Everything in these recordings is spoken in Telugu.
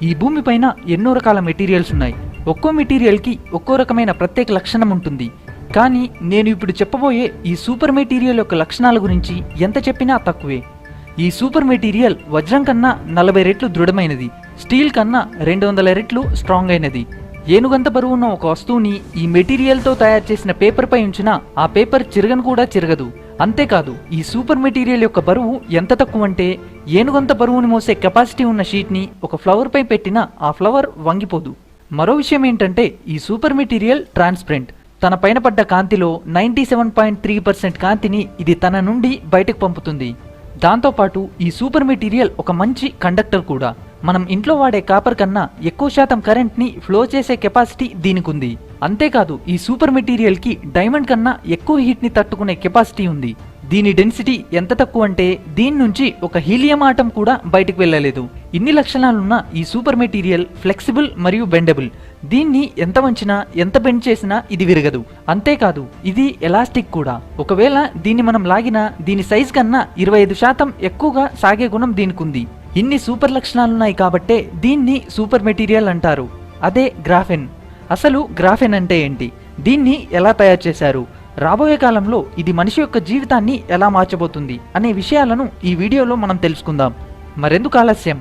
ఈ భూమిపైన ఎన్నో రకాల మెటీరియల్స్ ఉన్నాయి. ఒక్కో మెటీరియల్కి ఒక్కో రకమైన ప్రత్యేక లక్షణం ఉంటుంది. కానీ నేను ఇప్పుడు చెప్పబోయే ఈ సూపర్ మెటీరియల్ యొక్క లక్షణాల గురించి ఎంత చెప్పినా తక్కువే. ఈ సూపర్ మెటీరియల్ వజ్రం కన్నా 40 రెట్లు దృఢమైనది, స్టీల్ కన్నా 200 రెట్లు స్ట్రాంగ్ అయినది. ఏనుగంత బరువున్న ఒక వస్తువుని ఈ మెటీరియల్తో తయారు చేసిన పేపర్ పై ఉంచినా ఆ పేపర్ చిరగను కూడా చిరగదు. అంతేకాదు, ఈ సూపర్ మెటీరియల్ యొక్క బరువు ఎంత తక్కువ అంటే ఏనుగంత బరువుని మోసే కెపాసిటీ ఉన్న షీట్ని ఒక ఫ్లవర్ పై పెట్టినా ఆ ఫ్లవర్ వంగిపోదు. మరో విషయం ఏంటంటే ఈ సూపర్ మెటీరియల్ ట్రాన్స్పరెంట్. తన పైన పడ్డ కాంతిలో 97.3% కాంతిని ఇది తన నుండి బయటకు పంపుతుంది. దాంతోపాటు ఈ సూపర్ మెటీరియల్ ఒక మంచి కండక్టర్ కూడా. మనం ఇంట్లో వాడే కాపర్ కన్నా ఎక్కువ శాతం కరెంట్ ని ఫ్లో చేసే కెపాసిటీ దీనికి ఉంది. అంతేకాదు, ఈ సూపర్ మెటీరియల్ కి డైమండ్ కన్నా ఎక్కువ హీట్ ని తట్టుకునే కెపాసిటీ ఉంది. దీని డెన్సిటీ ఎంత తక్కువ అంటే దీని నుంచి ఒక హీలియం ఆటం కూడా బయటకు వెళ్ళలేదు. ఇన్ని లక్షణాలున్న ఈ సూపర్ మెటీరియల్ ఫ్లెక్సిబుల్ మరియు బెండబుల్. దీన్ని ఎంత వంచినా ఎంత బెండ్ చేసినా ఇది విరగదు. అంతేకాదు, ఇది ఎలాస్టిక్ కూడా. ఒకవేళ దీన్ని మనం లాగినా దీని సైజ్ కన్నా 25% ఎక్కువగా సాగే గుణం దీనికి ఉంది. ఇన్ని సూపర్ లక్షణాలున్నాయి కాబట్టే దీన్ని సూపర్ మెటీరియల్ అంటారు. అదే గ్రాఫెన్. అసలు గ్రాఫెన్ అంటే ఏంటి, దీన్ని ఎలా తయారు చేశారు, రాబోయే కాలంలో ఇది మనిషి యొక్క జీవితాన్ని ఎలా మార్చబోతుంది అనే విషయాలను ఈ వీడియోలో మనం తెలుసుకుందాం. మరెందుకు ఆలస్యం?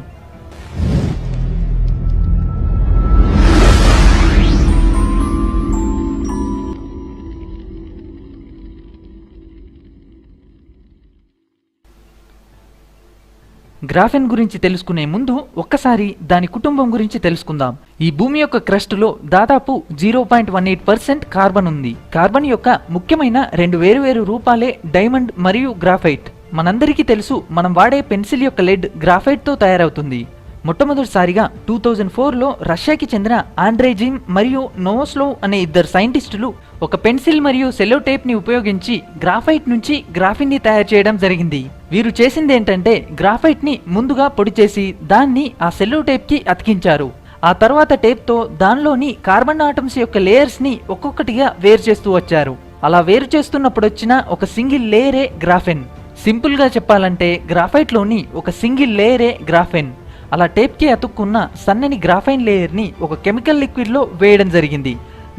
గ్రాఫెన్ గురించి తెలుసుకునే ముందు ఒక్కసారి దాని కుటుంబం గురించి తెలుసుకుందాం. ఈ భూమి యొక్క క్రస్టులో దాదాపు 0.18% కార్బన్ ఉంది. కార్బన్ యొక్క ముఖ్యమైన 2 వేరువేరు రూపాలే డైమండ్ మరియు గ్రాఫైట్. మనందరికీ తెలుసు, మనం వాడే పెన్సిల్ యొక్క లెడ్ గ్రాఫైట్ తో తయారవుతుంది. మొట్టమొదటిసారిగా 2004లో రష్యాకి చెందిన ఆండ్రేజిమ్ మరియు నోవోస్లోవ్ అనే 2 సైంటిస్టులు ఒక పెన్సిల్ మరియు సెల్లో టేప్ ని ఉపయోగించి గ్రాఫైట్ నుంచి గ్రాఫిన్ ని తయారు చేయడం జరిగింది. వీరు చేసింది ఏంటంటే గ్రాఫైట్ ని ముందుగా పొడి చేసి దాన్ని ఆ సెల్లో టేప్ కి అతికించారు. ఆ తర్వాత టేప్ తో దానిలోని కార్బన్ ఆటమ్స్ యొక్క లేయర్స్ ని ఒక్కొక్కటిగా వేరు చేస్తూ వచ్చారు. అలా వేరు చేస్తున్నప్పుడు వచ్చిన ఒక సింగిల్ లేయరే గ్రాఫెన్. సింపుల్ గా చెప్పాలంటే గ్రాఫైట్ లోని ఒక సింగిల్ లేయరే గ్రాఫెన్. అలా టేప్ కి అతుక్కున్న సన్నని గ్రాఫైన్ లేయర్ ని ఒక కెమికల్ లిక్విడ్ లో వేయడం జరిగింది.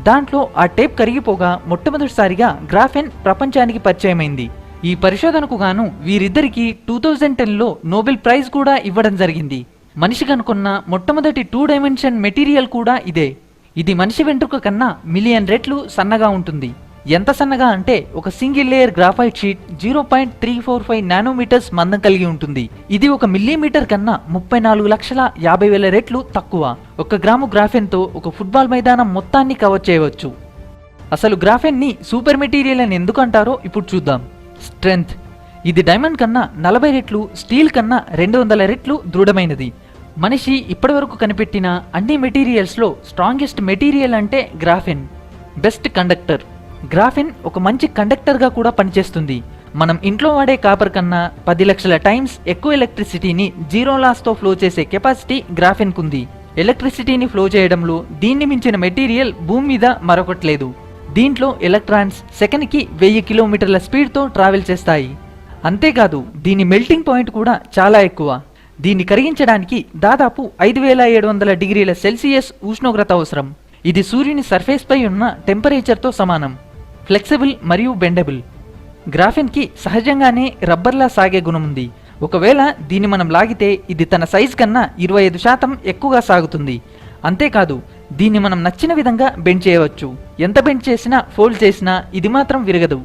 దాంట్లో ఆ టేప్ కరిగిపోగా మొట్టమొదటిసారిగా గ్రాఫెన్ ప్రపంచానికి పరిచయమైంది. ఈ పరిశోధనకు గాను వీరిద్దరికి 2010లో నోబెల్ ప్రైజ్ కూడా ఇవ్వడం జరిగింది. మనిషి కనుక్కున్న మొట్టమొదటి 2 డైమెన్షన్ మెటీరియల్ కూడా ఇదే. ఇది మనిషి వెంట్రుక కన్నా మిలియన్ రెట్లు సన్నగా ఉంటుంది. ఎంత సన్నగా అంటే ఒక single layer graphite sheet 0.345 nanometres మందం కలిగి ఉంటుంది. ఇది 1 మిల్లీమీటర్ కన్నా 34,50,000 రెట్లు తక్కువ. 1 గ్రాము గ్రాఫెన్ తో ఒక ఫుట్బాల్ మైదానం మొత్తాన్ని కవర్ చేయవచ్చు. అసలు గ్రాఫెన్ ని సూపర్ మెటీరియల్ అని ఎందుకు అంటారో ఇప్పుడు చూద్దాం. స్ట్రెంగ్త్. ఇది డైమండ్ కన్నా 40 రెట్లు, స్టీల్ కన్నా 200 రెట్లు దృఢమైనది. మనిషి ఇప్పటివరకు కనిపెట్టిన అన్ని మెటీరియల్స్ లో స్ట్రాంగెస్ట్ మెటీరియల్ అంటే గ్రాఫెన్. Best conductor. గ్రాఫెన్ ఒక మంచి కండక్టర్ గా కూడా పనిచేస్తుంది. మనం ఇంట్లో వాడే కాపర్ కన్నా 10 లక్షల టైమ్స్ ఎక్కువ ఎలక్ట్రిసిటీని జీరో లాస్ తో ఫ్లో చేసే కెపాసిటీ గ్రాఫెన్ కుంది. ఎలక్ట్రిసిటీని ఫ్లో చేయడంలో దీన్ని మించిన మెటీరియల్ భూమి మీద మరొకట్లేదు. దీంట్లో ఎలక్ట్రాన్స్ సెకన్కి 1000 కిలోమీటర్ల స్పీడ్ తో ట్రావెల్ చేస్తాయి. అంతేకాదు, దీని మెల్టింగ్ పాయింట్ కూడా చాలా ఎక్కువ. దీన్ని కరిగించడానికి దాదాపు 5700 డిగ్రీల సెల్సియస్ ఉష్ణోగ్రత అవసరం. ఇది సూర్యుని సర్ఫేస్ పై ఉన్న టెంపరేచర్ తో సమానం. ఫ్లెక్సిబుల్ మరియు బెండబుల్. గ్రాఫెన్ కి సహజంగానే రబ్బర్లా సాగే గుణం ఉంది. ఒకవేళ దీన్ని మనం లాగితే ఇది తన సైజ్ కన్నా 25% ఎక్కువగా సాగుతుంది. అంతేకాదు, దీన్ని మనం నచ్చిన విధంగా బెండ్ చేయవచ్చు. ఎంత బెండ్ చేసినా ఫోల్డ్ చేసినా ఇది మాత్రం విరగదు.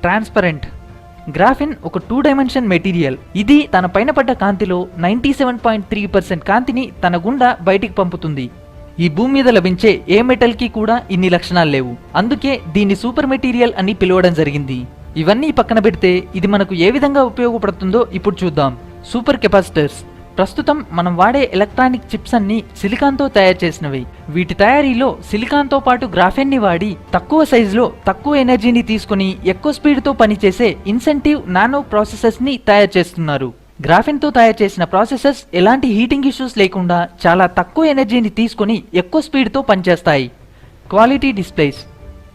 ట్రాన్స్పరెంట్. గ్రాఫెన్ ఒక 2 డైమెన్షన్ మెటీరియల్. ఇది తన పైన పడ్డ కాంతిలో 97.3% కాంతిని తన గుండా బయటికి పంపుతుంది. ఈ భూమి మీద లభించే ఏ మెటల్ కి కూడా ఇన్ని లక్షణాలు లేవు. అందుకే దీన్ని సూపర్ మెటీరియల్ అని పిలవడం జరిగింది. ఇవన్నీ పక్కన పెడితే ఇది మనకు ఏ విధంగా ఉపయోగపడుతుందో ఇప్పుడు చూద్దాం. Super capacitors. ప్రస్తుతం మనం వాడే ఎలక్ట్రానిక్ చిప్స్ అన్ని సిలికాన్ తో తయారు చేసినవి. వీటి తయారీలో సిలికాన్ తో పాటు గ్రాఫెన్ ని వాడి తక్కువ సైజులో తక్కువ ఎనర్జీని తీసుకుని ఎక్కువ స్పీడ్ తో పనిచేసే ఇన్సెంటివ్ నానో ప్రాసెసర్స్ ని తయారు చేస్తున్నారు. గ్రాఫెన్ తో తయారు చేసిన ప్రాసెసర్స్ ఎలాంటి హీటింగ్ ఇష్యూస్ లేకుండా చాలా తక్కువ ఎనర్జీని తీసుకుని ఎక్కువ స్పీడ్ తో పనిచేస్తాయి. Quality displays.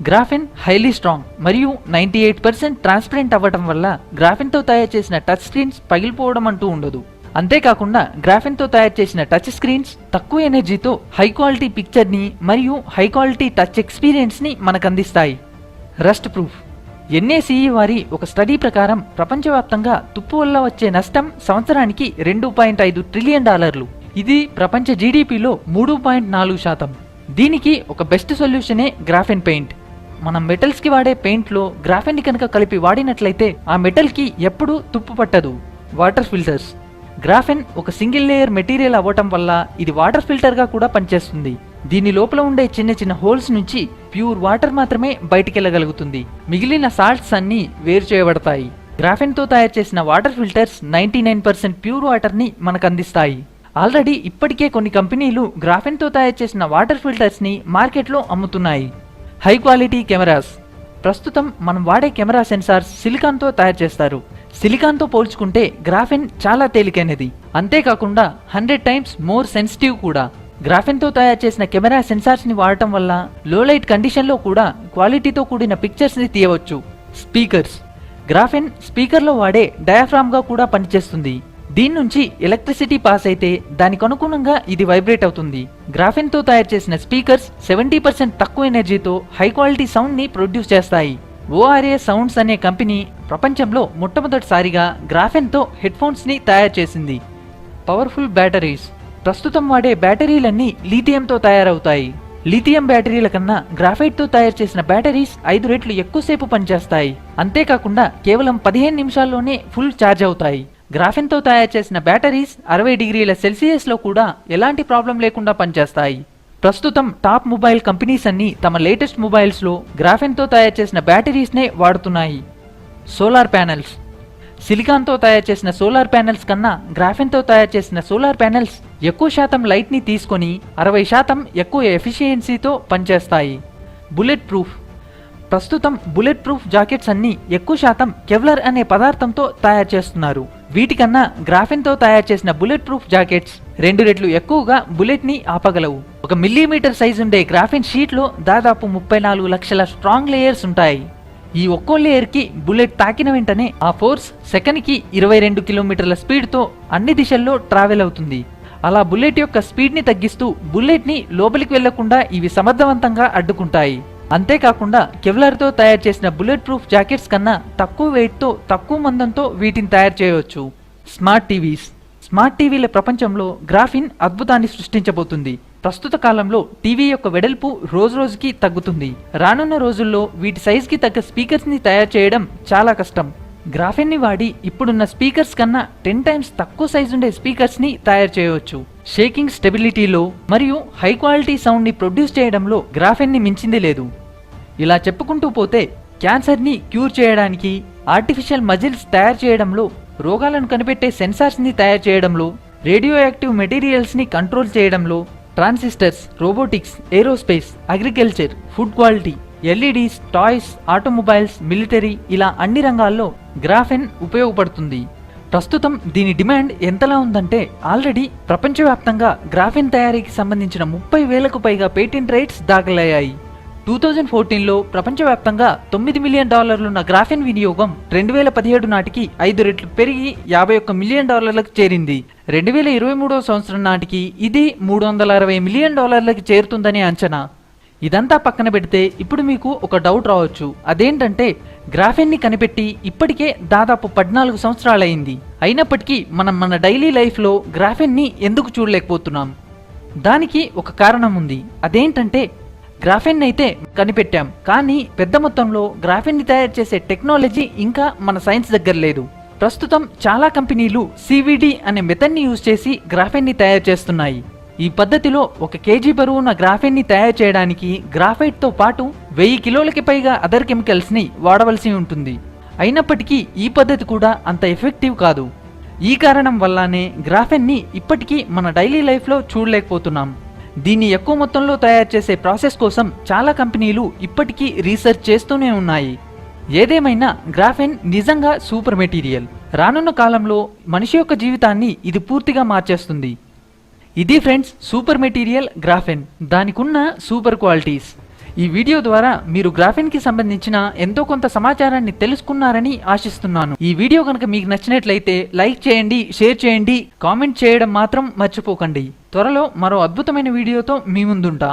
Graphene highly strong మరియు 98% ట్రాన్స్పరెంట్ అవ్వడం వల్ల గ్రాఫెన్ తో తయారు చేసిన టచ్ స్క్రీన్స్ పగిలిపోవడం అంటూ ఉండదు. అంతేకాకుండా గ్రాఫెన్ తో తయారు చేసిన టచ్ స్క్రీన్స్ తక్కువ ఎనర్జీతో హై క్వాలిటీ పిక్చర్ ని మరియు హై క్వాలిటీ టచ్ ఎక్స్పీరియన్స్ ని మనకు అందిస్తాయి. Rust proof. NACE వారి ఒక స్టడీ ప్రకారం ప్రపంచవ్యాప్తంగా తుప్పు వల్ల వచ్చే నష్టం సంవత్సరానికి $2.5 ట్రిలియన్. ఇది ప్రపంచ జీడీపీలో 3.4%. దీనికి ఒక బెస్ట్ సొల్యూషనే గ్రాఫెన్ పెయింట్. మనం మెటల్స్ కి వాడే పెయింట్ లో గ్రాఫెన్ ని కనుక కలిపి వాడినట్లయితే ఆ మెటల్ కి ఎప్పుడూ తుప్పు పట్టదు. Water filters. గ్రాఫెన్ ఒక సింగిల్ లేయర్ మెటీరియల్ అవ్వటం వల్ల ఇది వాటర్ ఫిల్టర్ గా కూడా పనిచేస్తుంది. దీని లోపల ఉండే చిన్న చిన్న హోల్స్ నుంచి ప్యూర్ వాటర్ మాత్రమే బయటికెళ్లగలుగుతుంది. మిగిలిన సాల్ట్స్ అన్ని వేరు చేయబడతాయి. గ్రాఫెన్ తో తయారు చేసిన వాటర్ ఫిల్టర్స్ 99% ప్యూర్ వాటర్ ని మనకు అందిస్తాయి. ఆల్రెడీ ఇప్పటికే కొన్ని కంపెనీలు గ్రాఫెన్ తో తయారు చేసిన వాటర్ ఫిల్టర్స్ ని మార్కెట్లో అమ్ముతున్నాయి. High quality cameras. ప్రస్తుతం మనం వాడే కెమెరా సెన్సార్స్ సిలికాన్ తో తయారు చేస్తారు. సిలికాన్ తో పోల్చుకుంటే గ్రాఫెన్ చాలా తేలికైనది. అంతేకాకుండా 100 టైమ్స్ మోర్ సెన్సిటివ్ కూడా. గ్రాఫెన్ తో తయారు చేసిన కెమెరా సెన్సార్స్ ని వాడటం వల్ల లో లైట్ కండిషన్ లో కూడా క్వాలిటీతో కూడిన పిక్చర్స్ ని తీయవచ్చు. స్పీకర్స్. గ్రాఫెన్ స్పీకర్ లో వాడే డయాఫ్రామ్ గా కూడా పనిచేస్తుంది. దీని నుంచి ఎలక్ట్రిసిటీ పాస్ అయితే దానికి అనుగుణంగా ఇది వైబ్రేట్ అవుతుంది. గ్రాఫెన్ తో తయారు చేసిన స్పీకర్స్ 70% తక్కువ ఎనర్జీతో హై క్వాలిటీ సౌండ్ ని ప్రొడ్యూస్ చేస్తాయి. ORA సౌండ్స్ అనే కంపెనీ ప్రపంచంలో మొట్టమొదటిసారిగా గ్రాఫెన్ తో హెడ్ ఫోన్స్ ని తయారు చేసింది. Powerful batteries. ప్రస్తుతం వాడే బ్యాటరీలన్నీ లిథియంతో తయారవుతాయి. లిథియం బ్యాటరీల కన్నా గ్రాఫైట్ తో తయారు చేసిన బ్యాటరీస్ 5 రెట్లు ఎక్కువసేపు పనిచేస్తాయి. అంతేకాకుండా కేవలం 15 నిమిషాల్లోనే ఫుల్ ఛార్జ్ అవుతాయి. గ్రాఫెన్ తో తయారు చేసిన బ్యాటరీస్ 60 డిగ్రీల సెల్సియస్ లో కూడా ఎలాంటి ప్రాబ్లం లేకుండా పనిచేస్తాయి. ప్రస్తుతం టాప్ మొబైల్ కంపెనీస్ అన్ని తమ లేటెస్ట్ మొబైల్స్ లో గ్రాఫెన్ తో తయారు చేసిన బ్యాటరీస్ నే వాడుతున్నాయి. Solar panels. సిలికాన్ తో తయారు చేసిన సోలార్ ప్యానెల్స్ కన్నా గ్రాఫెన్ తో తయారు చేసిన సోలార్ ప్యానెల్స్ ఎక్కువ శాతం లైట్ ని తీసుకొని 60% ఎక్కువ ఎఫిషియన్సీతో పనిచేస్తాయి. Bullet proof. ప్రస్తుతం బుల్లెట్ ప్రూఫ్ జాకెట్స్ అన్ని ఎక్కువ శాతం కెవ్లర్ అనే పదార్థంతో తయారు చేస్తున్నారు. వీటికన్నా గ్రాఫెన్ తో తయారు చేసిన బుల్లెట్ ప్రూఫ్ జాకెట్స్ 2 రెట్లు ఎక్కువగా బుల్లెట్ ని ఆపగలవు. 1 మిల్లీమీటర్ సైజ్ ఉండే గ్రాఫెన్ షీట్ లో దాదాపు 34 లక్షల స్ట్రాంగ్ లేయర్స్ ఉంటాయి. ఈ ఒక్కో లేయర్ కి బుల్లెట్ తాకిన వెంటనే ఆ ఫోర్స్ సెకనికి 22 కిలోమీటర్ల స్పీడ్ తో అన్ని దిశల్లో ట్రావెల్ అవుతుంది. అలా బుల్లెట్ యొక్క స్పీడ్ ని తగ్గిస్తూ బుల్లెట్ ని లోపలికి వెళ్లకుండా ఇవి సమర్థవంతంగా అడ్డుకుంటాయి. అంతేకాకుండా కెవ్లర్ తో తయారు చేసిన బుల్లెట్ ప్రూఫ్ జాకెట్స్ కన్నా తక్కువ వెయిట్ తో తక్కువ మందంతో వీటిని తయారు చేయవచ్చు. Smart TVs. స్మార్ట్ టీవీల ప్రపంచంలో గ్రాఫిన్ అద్భుతాన్ని సృష్టించబోతుంది. ప్రస్తుత కాలంలో టీవీ యొక్క వెడల్పు రోజురోజుకి తగ్గుతుంది. రానున్న రోజుల్లో వీటి సైజ్ కి తగ్గ స్పీకర్స్ ని తయారు చేయడం చాలా కష్టం. గ్రాఫెన్ ని వాడి ఇప్పుడున్న స్పీకర్స్ కన్నా 10 టైమ్స్ తక్కువ సైజ్ ఉండే స్పీకర్స్ ని తయారు చేయవచ్చు. షేకింగ్ స్టెబిలిటీలో మరియు హై క్వాలిటీ సౌండ్ ని ప్రొడ్యూస్ చేయడంలో గ్రాఫెన్ ని మించింది లేదు. ఇలా చెప్పుకుంటూ పోతే క్యాన్సర్ ని క్యూర్ చేయడానికి, ఆర్టిఫిషియల్ మజిల్స్ తయారు చేయడంలో, రోగాలను కనిపెట్టే సెన్సార్స్ ని తయారు చేయడంలో, రేడియో యాక్టివ్ మెటీరియల్స్ ని కంట్రోల్ చేయడంలో, transistors, robotics, aerospace, agriculture, food quality, LEDs, toys, automobiles, military ఇలా అన్ని రంగాల్లో గ్రాఫెన్ ఉపయోగపడుతుంది. ప్రస్తుతం దీని డిమాండ్ ఎంతలా ఉందంటే ఆల్రెడీ ప్రపంచవ్యాప్తంగా గ్రాఫెన్ తయారీకి సంబంధించిన 30,000కు పైగా పేటెంట్ రైట్స్ దాఖలయ్యాయి. 2014లో ప్రపంచవ్యాప్తంగా $9 మిలియన్ ఉన్న గ్రాఫెన్ వినియోగం 2017 నాటికి 5 రెట్లు పెరిగి $51 మిలియన్ చేరింది. 2023 సంవత్సరం నాటికి ఇది $360 మిలియన్ చేరుతుందని అంచనా. ఇదంతా పక్కన పెడితే ఇప్పుడు మీకు ఒక డౌట్ రావచ్చు. అదేంటంటే గ్రాఫెన్ ని కనిపెట్టి ఇప్పటికే దాదాపు 14 సంవత్సరాలైంది. అయినప్పటికీ మనం మన డైలీ లైఫ్ లో గ్రాఫెన్ ని ఎందుకు చూడలేకపోతున్నాం? దానికి ఒక కారణం ఉంది. అదేంటంటే గ్రాఫెన్ అయితే కనిపెట్టాం, కానీ పెద్ద మొత్తంలో గ్రాఫెన్ ని తయారు చేసే టెక్నాలజీ ఇంకా మన సైన్స్ దగ్గర లేదు. ప్రస్తుతం చాలా కంపెనీలు CVD అనే మెథడ్ ని యూజ్ చేసి గ్రాఫెన్ ని తయారు చేస్తున్నాయి. ఈ పద్ధతిలో 1 కేజీ బరువున్న గ్రాఫెన్ ని తయారు చేయడానికి గ్రాఫైట్ తో పాటు 1000 కిలోలకి పైగా అదర్ కెమికల్స్ ని వాడవలసి ఉంటుంది. అయినప్పటికీ ఈ పద్ధతి కూడా అంత ఎఫెక్టివ్ కాదు. ఈ కారణం వల్లనే గ్రాఫెన్ ని ఇప్పటికీ మన డైలీ లైఫ్ లో చూడలేకపోతున్నాం. దీన్ని ఎక్కువ మొత్తంలో తయారు చేసే ప్రాసెస్ కోసం చాలా కంపెనీలు ఇప్పటికీ రీసెర్చ్ చేస్తూనే ఉన్నాయి. ఏదేమైనా గ్రాఫెన్ నిజంగా సూపర్ మెటీరియల్. రానున్న కాలంలో మనిషి యొక్క జీవితాన్ని ఇది పూర్తిగా మార్చేస్తుంది. ఇది ఫ్రెండ్స్ సూపర్ మెటీరియల్ గ్రాఫెన్, దానికున్న సూపర్ క్వాలిటీస్. ఈ వీడియో ద్వారా మీరు గ్రాఫిన్ కి సంబంధించిన ఎంతో కొంత సమాచారాన్ని తెలుసుకున్నారని ఆశిస్తున్నాను. ఈ వీడియో కనుక మీకు నచ్చినట్లయితే లైక్ చేయండి, షేర్ చేయండి, కామెంట్ చేయడం మాత్రం మర్చిపోకండి. త్వరలో మరో అద్భుతమైన వీడియోతో మీ ముందుంటా.